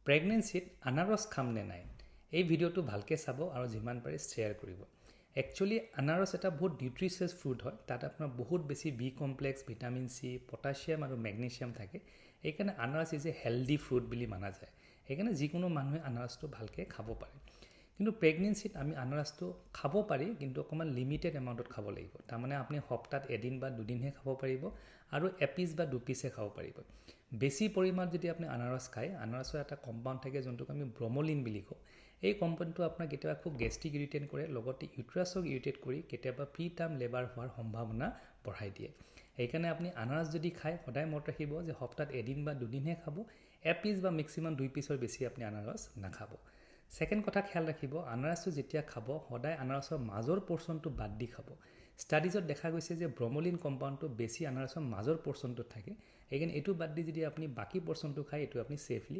প্ৰেগনেন্সিত আনাৰস খাম নে নাই এই ভিডিঅ'টো ভালকৈ চাব আৰু যিমান পাৰে শ্বেয়াৰ কৰিব। একচুৱেলি আনাৰস এটা বহুত নিউট্ৰিচিয়াছ ফ্ৰুট হয়। তাত আপোনাৰ বহুত বেছি B complex, vitamin C, potassium আৰু মেগনেছিয়াম থাকে। সেইকাৰণে আনাৰস ইজ এ হেল্ডি ফ্ৰুট বুলি মানা যায়। সেইকাৰণে যিকোনো মানুহে আনাৰসটো ভালকৈ খাব পাৰে। কিন্তু প্ৰেগনেন্সিত আমি আনাৰসটো খাব পাৰি, কিন্তু অকণমান লিমিটেড এমাউণ্টত খাব লাগিব। তাৰমানে আপুনি সপ্তাহত এদিন বা দুদিনহে খাব পাৰিব আৰু এপিচ বা দুপিচহে খাব পাৰিব। বেছি পৰিমাণত যদি আপুনি আনাৰস খায়, আনাৰসৰ এটা কম্পাউণ্ড থাকে যোনটোক আমি ব্ৰমলিন বুলি কওঁ। এই কম্পাউণ্ডটো আপোনাক কেতিয়াবা খুব গেষ্ট্ৰিক ইৰিটেট কৰে, লগতে ইউট্ৰাছক ইৰিটেট কৰি কেতিয়াবা প্ৰি টাৰ্ম লেবাৰ হোৱাৰ সম্ভাৱনা বঢ়াই দিয়ে। সেইকাৰণে আপুনি আনাৰস যদি খায়, সদায় মনত ৰাখিব যে সপ্তাহত এদিন বা দুদিনহে খাব, এপিচ বা মেক্সিমাম 2 পিচৰ বেছি আপুনি আনাৰস নাখাব। ছেকেণ্ড কথা খেয়াল ৰাখিব, আনাৰসটো যেতিয়া খাব সদায় আনাৰসৰ মাজৰ পৰ্চনটো বাদ দি খাব। ষ্টাডিজত দেখা গৈছে যে ব্ৰমলিন কম্পাউণ্ডটো বেছি আনাৰসৰ মাজৰ পৰ্চনটোত থাকে। সেইকাৰণে এইটো বাদ দি যদি আপুনি বাকী পৰ্চনটো খায়, এইটো আপুনি ছেফলি